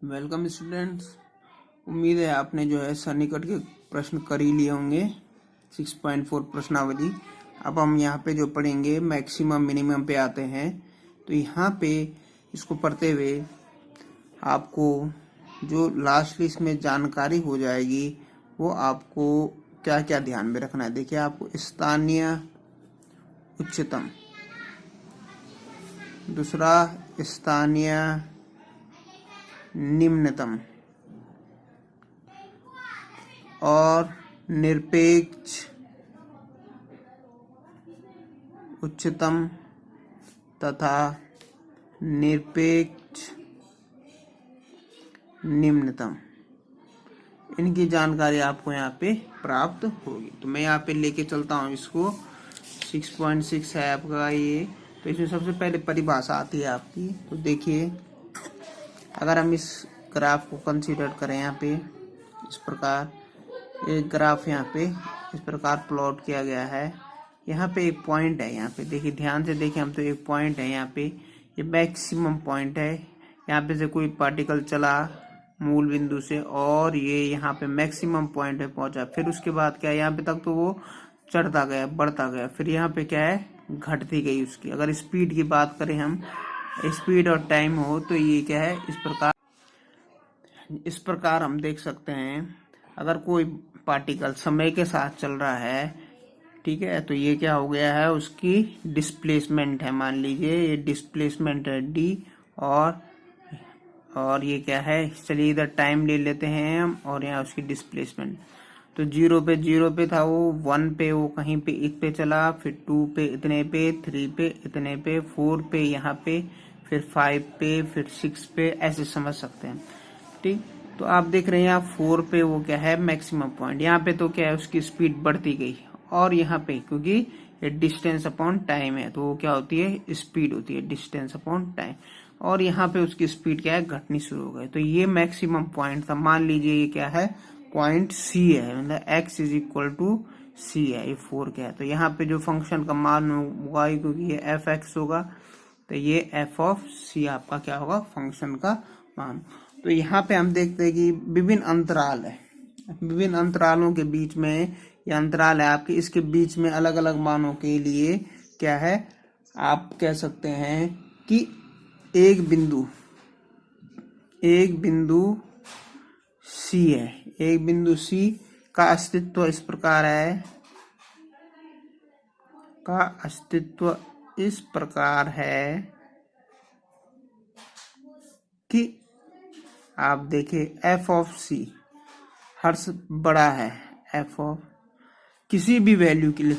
Welcome students. उम्मीद है आपने जो है सन्निकट के प्रश्न कर ही लिए होंगे। 6.4 प्रश्नावली। अब हम यहाँ पे जो पढ़ेंगे मैक्सिमम मिनिमम पे आते हैं। तो यहाँ पे इसको पढ़ते हुए आपको जो लास्ट लिस्ट में जानकारी हो जाएगी वो आपको क्या क्या ध्यान में रखना है। देखिए, आपको स्थानीय उच्चतम, दूसरा स्थानीय निम्नतम और निरपेक्ष उच्चतम तथा निरपेक्ष निम्नतम, इनकी जानकारी आपको यहाँ पे प्राप्त होगी। तो मैं यहाँ पे लेके चलता हूँ इसको। 6.6 है आपका ये। तो इसमें सबसे पहले परिभाषा आती है आपकी। तो देखिए, अगर हम इस ग्राफ को कंसीडर करें यहाँ पे इस प्रकार, एक ग्राफ यहाँ पे इस प्रकार प्लॉट किया गया है। यहाँ पे एक पॉइंट है, यहाँ पे देखिए, ध्यान से देखिए हम, तो एक पॉइंट है यहाँ पे, ये मैक्सिमम पॉइंट है। यहाँ पे से कोई पार्टिकल चला मूल बिंदु से और ये यहाँ पे मैक्सिमम पॉइंट पे पहुंचा। फिर उसके बाद क्या है, यहाँ पे तक तो वो चढ़ता गया, बढ़ता गया, फिर यहाँ पे क्या है, घटती गई उसकी। अगर स्पीड की बात करें हम, स्पीड और टाइम हो, तो ये क्या है, इस प्रकार हम देख सकते हैं। अगर कोई पार्टिकल समय के साथ चल रहा है, ठीक है, तो ये क्या हो गया है, उसकी डिस्प्लेसमेंट है। मान लीजिए ये डिस्प्लेसमेंट है डी, और ये क्या है, चलिए इधर टाइम ले लेते हैं हम, और यहाँ उसकी डिस्प्लेसमेंट। तो जीरो पे था वो, 1 पे वो कहीं पे एक पे चला, फिर 2 पे इतने पे, 3 पे इतने पे, 4 पे यहाँ पे, फिर 5 पे, फिर 6 पे, ऐसे समझ सकते हैं। ठीक, तो आप देख रहे हैं यहाँ 4 पे वो क्या है, मैक्सिमम पॉइंट। यहाँ पे तो क्या है, उसकी स्पीड बढ़ती गई, और यहाँ पे क्योंकि ये डिस्टेंस अपॉन टाइम है, तो वो क्या होती है, स्पीड होती है, डिस्टेंस अपॉन टाइम। और यहाँ पे उसकी स्पीड क्या है, घटनी शुरू हो गई। तो ये मैक्सिमम पॉइंट था। मान लीजिए ये क्या है, पॉइंट सी है, मतलब x इज इक्वल टू सी है, ये 4 क्या है। तो यहाँ पे जो फंक्शन का मान होगा, क्योंकि ये एफ एक्स होगा, तो ये एफ ऑफ सी आपका क्या होगा, फंक्शन का मान। तो यहाँ पे हम देखते हैं कि विभिन्न अंतराल है, विभिन्न अंतरालों के बीच में ये अंतराल है आपके, इसके बीच में अलग अलग मानों के लिए क्या है, आप कह सकते हैं कि एक बिंदु सी है। एक बिंदु सी का अस्तित्व इस प्रकार है, कि आप देखिए एफ ऑफ सी हर बड़ा है, एफ ऑफ किसी भी वैल्यू के लिए,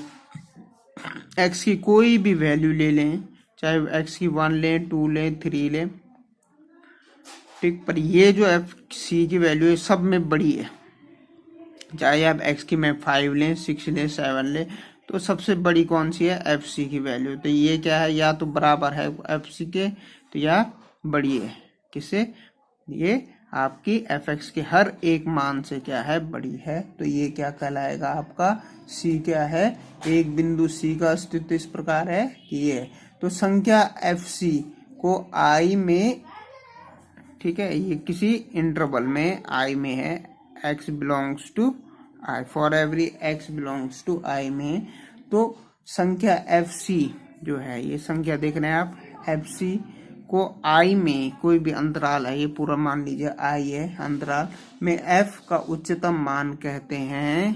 एक्स की कोई भी वैल्यू ले लें, चाहे एक्स की 1 लें, 2 लें, 3 लें, ठीक, पर ये जो एफ सी की वैल्यू है सब में बड़ी है। चाहे आप एक्स की में 5 लें, 6 लें, 7 लें, तो सबसे बड़ी कौन सी है, एफ सी की वैल्यू। तो ये क्या है, या तो बराबर है एफ सी के, तो या बड़ी है किससे, ये आपकी एफ एक्स के हर एक मान से क्या है, बड़ी है। तो ये क्या कहलाएगा, आपका सी क्या है, एक बिंदु सी का अस्तित्व इस प्रकार है कि ये है। तो संख्या एफ सी को आई में, ठीक है, ये किसी इंटरवल में आई में है, x belongs to I, for every x belongs to I में, तो संख्या एफ सी जो है, ये संख्या देख रहे हैं आप, एफ सी को आई में कोई भी अंतराल है, ये पूरा मान लीजिए आई है, अंतराल में f का उच्चतम मान कहते हैं,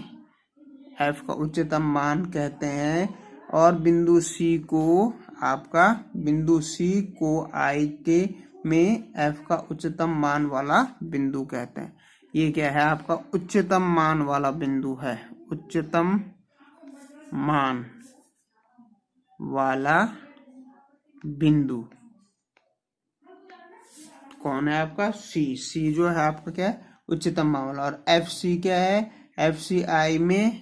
f का उच्चतम मान कहते हैं, और बिंदु c को, आपका बिंदु c को आई के में f का उच्चतम मान वाला बिंदु कहते हैं। ये क्या है, आपका उच्चतम मान वाला बिंदु है, उच्चतम मान वाला बिंदु कौन है, आपका सी जो है आपका क्या है, उच्चतम मान वाला। और एफ सी क्या है, एफ सी आई में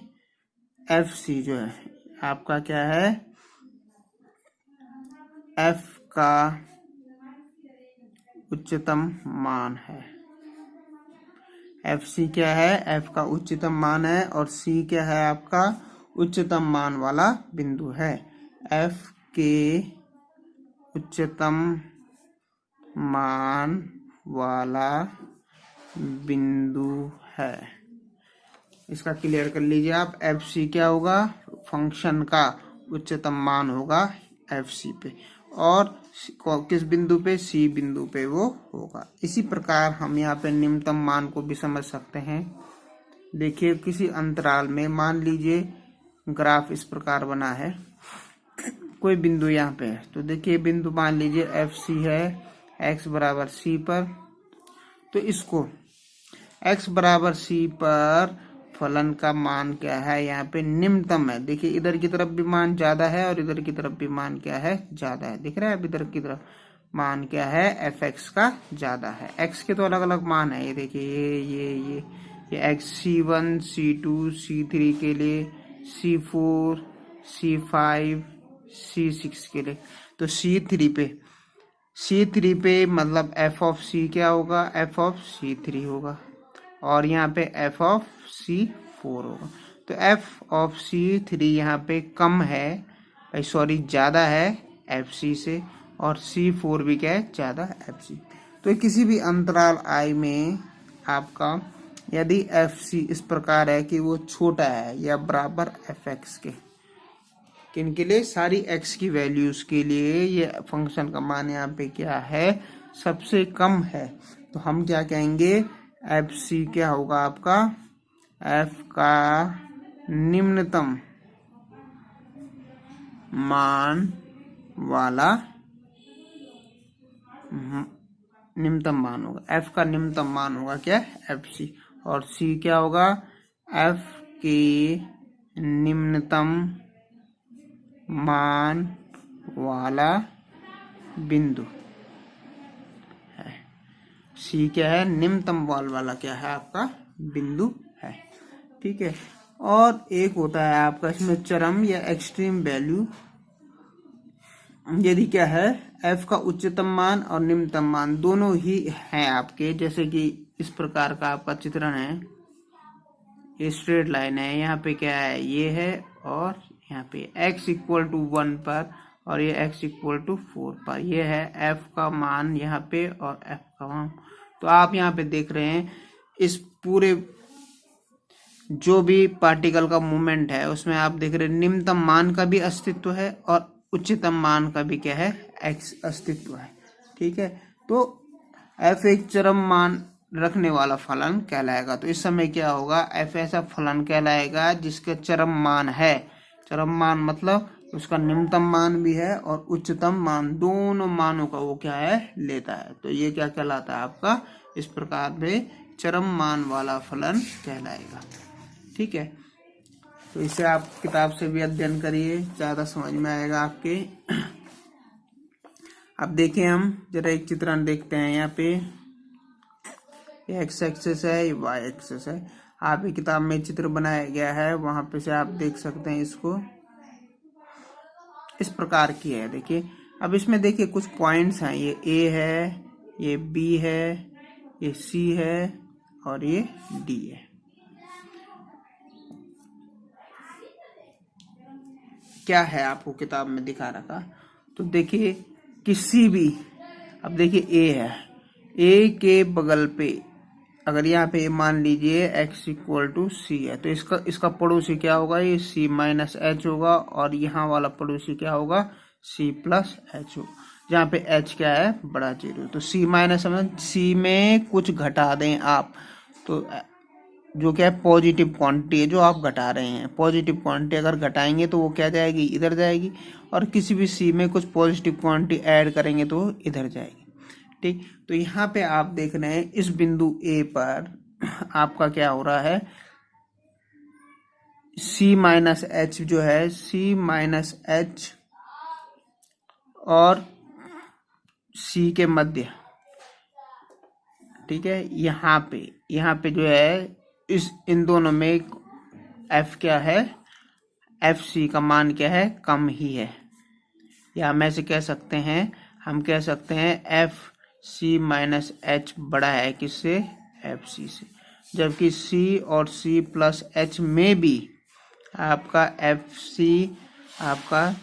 एफ सी जो है आपका क्या है, एफ का उच्चतम मान है। एफ सी क्या है, एफ का उच्चतम मान है, और सी क्या है, आपका उच्चतम मान वाला बिंदु है। एफ के उच्चतम मान वाला बिंदु है। इसका क्लियर कर लीजिए आप। एफ सी क्या होगा, फंक्शन का उच्चतम मान होगा एफ सी पे, और किस बिंदु पे, सी बिंदु पे वो होगा। इसी प्रकार हम यहाँ पे निम्नतम मान को भी समझ सकते हैं। देखिए किसी अंतराल में मान लीजिए ग्राफ इस प्रकार बना है, कोई बिंदु यहाँ पे है, तो देखिए बिंदु मान लीजिए एफ सी है एक्स बराबर सी पर। तो इसको एक्स बराबर सी पर फलन का मान क्या है, यहाँ पे निम्नतम है। देखिए इधर की तरफ भी मान ज्यादा है और इधर की तरफ भी मान क्या है, ज्यादा है। दिख रहा है, अब इधर की तरफ मान क्या है, एफ एक्स का ज्यादा है। एक्स के तो अलग अलग मान है, ये देखिए ये एक्स C1 C2 C3 के लिए, C4 C5 C6 के लिए। तो C3 पे मतलब एफ ऑफ सी क्या होगा, एफ ऑफ C3 होगा, और यहाँ पे एफ ऑफ C4 होगा। तो एफ ऑफ C3 यहाँ पे कम है, सॉरी ज्यादा है एफ सी से, और C4 भी क्या है, ज्यादा एफ सी। तो किसी भी अंतराल आई में आपका यदि एफ सी इस प्रकार है कि वो छोटा है या बराबर एफ एक्स के, किनके लिए, सारी एक्स की वैल्यूज के लिए ये फंक्शन का मान यहाँ पे क्या है, सबसे कम है। तो हम क्या कहेंगे, एफ सी क्या होगा आपका, एफ का निम्नतम मान वाला निम्नतम मान होगा, एफ का निम्नतम मान होगा क्या, एफ सी। और सी क्या होगा, एफ के निम्नतम मान वाला बिंदु है। सी क्या है, निम्नतम मान वाला क्या है आपका बिंदु है। ठीक है। और एक होता है आपका इसमें चरम या एक्सट्रीम वैल्यू। यदि क्या है, एफ का उच्चतम मान और निम्नतम मान दोनों ही हैं आपके, जैसे कि इस प्रकार का आपका चित्रण है, ये स्ट्रेट लाइन है, यहाँ पे क्या है, ये है, और यहाँ पे x इक्वल टू 1 पर और ये x इक्वल टू 4 पर, ये है f का मान यहाँ पे और f का मान। तो आप यहाँ पे देख रहे हैं इस पूरे जो भी पार्टिकल का मूवमेंट है उसमें आप देख रहे हैं निम्नतम मान का भी अस्तित्व है और उच्चतम मान का भी क्या है, x अस्तित्व है। ठीक है। तो f एक चरम मान रखने वाला फलन कहलाएगा। तो इस समय क्या होगा, f ऐसा फलन कहलाएगा जिसका चरम मान है। चरम मान मतलब उसका निम्नतम मान भी है और उच्चतम मान, दोनों मानों का वो क्या है, लेता है। तो ये क्या कहलाता है आपका, इस प्रकार में चरम मान वाला फलन कहलाएगा। ठीक है। तो इसे आप किताब से भी अध्ययन करिए, ज्यादा समझ में आएगा आपके। अब देखें हम जरा एक चित्रण देखते हैं। यहाँ पे एक्स एक्सेस है, ये वाई एक्सेस है। आप ये किताब में चित्र बनाया गया है, वहां पे से आप देख सकते हैं। इसको इस प्रकार की है। देखिए अब इसमें देखिए कुछ पॉइंट्स हैं, ये ए है, ये बी है, ये सी है और ये डी है। क्या है आपको किताब में दिखा रखा, तो देखिए किसी भी, अब देखिए ए है, ए के बगल पे अगर यहाँ पे मान लीजिए x इक्वल टू सी है, तो इसका पड़ोसी क्या होगा, ये c माइनस एच होगा, और यहाँ वाला पड़ोसी क्या होगा, c प्लस एच होगा, जहाँ पे h क्या है, बड़ा 0। तो c माइनस c में कुछ घटा दें आप, तो जो क्या है पॉजिटिव क्वांटिटी है जो आप घटा रहे हैं, पॉजिटिव क्वांटिटी अगर घटाएंगे तो वो क्या जाएगी, इधर जाएगी, और किसी भी सी में कुछ पॉजिटिव क्वांटिटी ऐड करेंगे तो इधर जाएगी। ठीक। तो यहाँ पे आप देख रहे हैं इस बिंदु ए पर आपका क्या हो रहा है, C माइनस एच जो है, C माइनस एच और C के मध्य, ठीक है, यहाँ पे जो है इन दोनों में F क्या है, FC का मान क्या है, कम ही है। या हम ऐसे कह सकते हैं, हम कह सकते हैं FC माइनस एच बड़ा है किससे, FC से, जबकि C और C प्लस एच में भी आपका FC आपका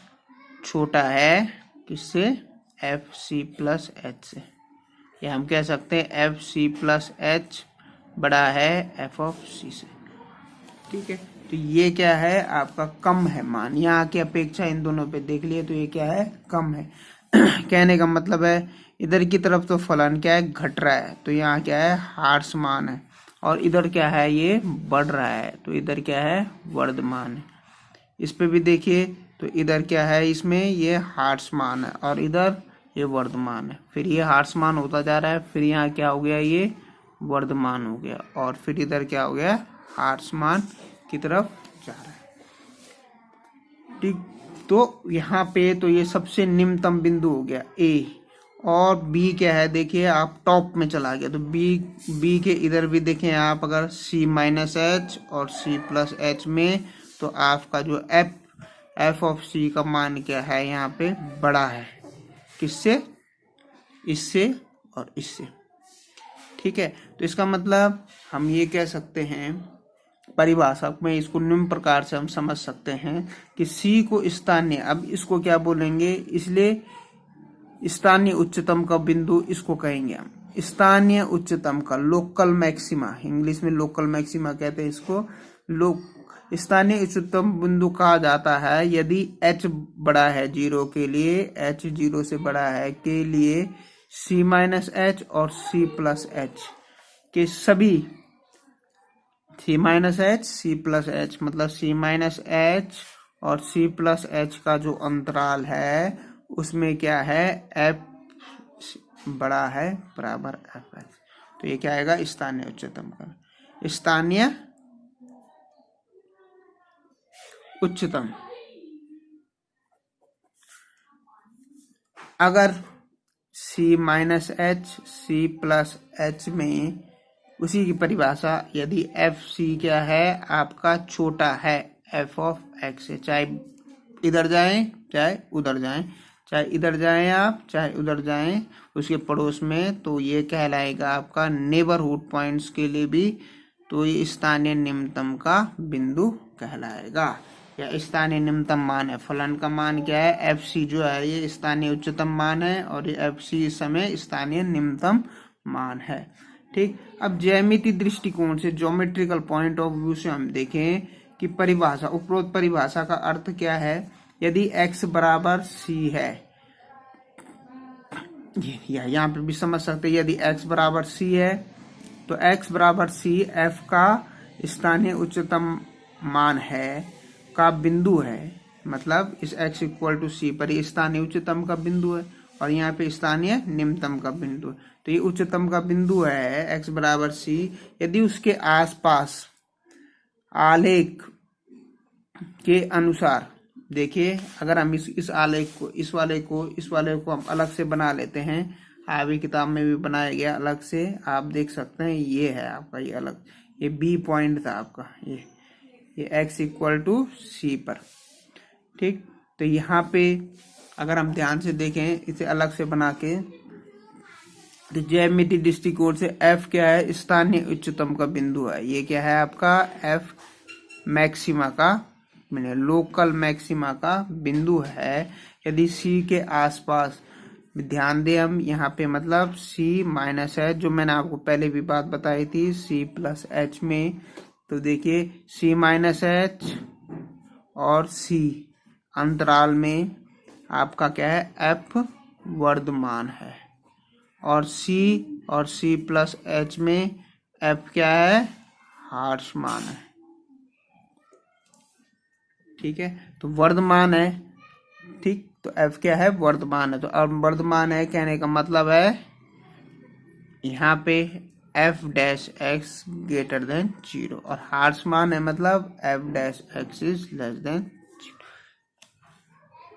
छोटा है किससे, FC प्लस एच से। या हम कह सकते हैं एफ सी प्लस एच बड़ा है एफ ऑफ सी से। ठीक है, तो ये क्या है आपका कम है मान, यहाँ की अपेक्षा इन दोनों पे देख लिए तो ये क्या है कम है। कहने का मतलब है इधर की तरफ तो फलन क्या है घट रहा है, तो यहाँ क्या है हार्स मान है, और इधर क्या है ये बढ़ रहा है, तो इधर क्या है वर्धमान है। इस पे भी देखिए तो इधर क्या है इसमें ये हार्स मान है और इधर ये वर्धमान है, फिर ये हार्स मान होता जा रहा है, फिर यहाँ क्या हो गया ये वर्धमान हो गया, और फिर इधर क्या हो गया हार्स मान की तरफ जा रहा है। ठीक, तो यहाँ पे तो ये सबसे निम्नतम बिंदु हो गया ए, और बी क्या है देखिए आप टॉप में चला गया, तो बी के इधर भी देखें आप अगर सी माइनस एच और सी प्लस एच में, तो आपका जो एफ ऑफ सी का मान क्या है यहाँ पे बड़ा है, किससे, इससे और इससे। ठीक है, तो इसका मतलब हम ये कह सकते हैं परिभाषा में इसको निम्न प्रकार से हम समझ सकते हैं कि सी को स्थानीय, अब इसको क्या बोलेंगे, इसलिए स्थानीय उच्चतम का बिंदु इसको कहेंगे हम, स्थानीय उच्चतम का लोकल मैक्सिमा, इंग्लिश में लोकल मैक्सिमा कहते हैं इसको। स्थानीय उच्चतम बिंदु कहा जाता है यदि h बड़ा है 0 के लिए, h 0 से बड़ा है के लिए c माइनस एच और c प्लस एच के सभी c minus H c plus H मतलब c माइनस एच और c प्लस एच का जो अंतराल है उसमें क्या है f बड़ा है बराबर एफ एच, तो ये क्या आएगा स्थानीय उच्चतम का, स्थानीय उच्चतम। अगर c minus H c plus H में उसी की परिभाषा यदि एफ सी क्या है आपका छोटा है एफ ऑफ एक्स से, चाहे इधर जाएं चाहे उधर जाएं, चाहे इधर जाएं आप चाहे उधर जाएं उसके पड़ोस में, तो ये कहलाएगा आपका नेबरहुड पॉइंट्स के लिए भी, तो ये स्थानीय निम्नतम का बिंदु कहलाएगा या स्थानीय निम्नतम मान है। फलन का मान क्या है एफ सी जो है ये स्थानीय उच्चतम मान है और ये एफ सी इस समय स्थानीय निम्नतम मान है। ठीक, अब ज्यामितीय दृष्टिकोण से ज्योमेट्रिकल पॉइंट ऑफ व्यू से हम देखें कि परिभाषा, उपरोक्त परिभाषा का अर्थ क्या है, यदि x बराबर c है, यहाँ पे भी समझ सकते हैं यदि x बराबर c है तो x बराबर c f का स्थानीय उच्चतम मान है का बिंदु है, मतलब इस x इक्वल टू c पर स्थानीय उच्चतम का बिंदु है और यहाँ पे स्थानीय निम्नतम का बिंदु है, तो ये उच्चतम का बिंदु है x बराबर c। यदि उसके आसपास आलेख के अनुसार देखिए, अगर हम इस आलेख को इस वाले को हम अलग से बना लेते हैं, आगे किताब में भी बनाया गया अलग से, आप देख सकते हैं ये है आपका ये अलग, ये बी पॉइंट था आपका, ये x इक्वल टू सी पर। ठीक, तो यहाँ पे अगर हम ध्यान से देखें इसे अलग से बना के, तो ज्यामितीय दृष्टिकोण से f क्या है स्थानीय उच्चतम का बिंदु है, ये क्या है आपका f मैक्सिमा का लोकल मैक्सिमा का बिंदु है यदि c के आसपास, ध्यान दें हम यहाँ पे मतलब c माइनस एच, जो मैंने आपको पहले भी बात बताई थी c प्लस एच में, तो देखिए c माइनस एच और c अंतराल में आपका क्या है f वर्धमान है और c प्लस एच में f क्या है हार्स मान है। ठीक है, तो वर्धमान है, ठीक, तो f क्या है वर्धमान है, तो अब वर्धमान है कहने का मतलब है यहाँ पे f dash x greater than 0 और हार्स मान है मतलब f dash X is less than 0।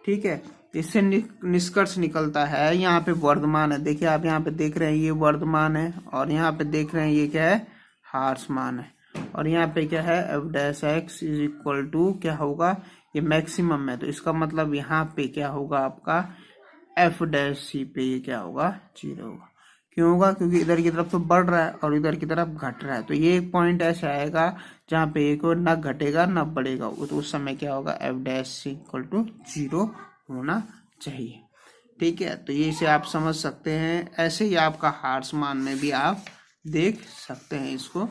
ठीक है, इससे निष्कर्ष निकलता है यहाँ पे वर्धमान है, देखिए आप यहाँ पे देख रहे हैं ये वर्धमान है और यहाँ पे देख रहे हैं ये क्या है हार्स मान है, और यहाँ पे क्या है F dash X is equal to क्या होगा ये मैक्सिमम है, तो इसका मतलब यहाँ पे क्या होगा आपका एफ डैश सी पे ये क्या होगा 0 होगा। क्यों होगा, क्योंकि इधर की तरफ तो बढ़ रहा है और इधर की तरफ घट रहा है, तो ये एक पॉइंट ऐसा आएगा जहाँ पे एक ना घटेगा ना बढ़ेगा, तो उस समय क्या होगा F dash C equal to 0 होना चाहिए। ठीक है, तो ये इसे आप समझ सकते हैं। ऐसे ही आपका हार्स मान में भी आप देख सकते हैं इसको।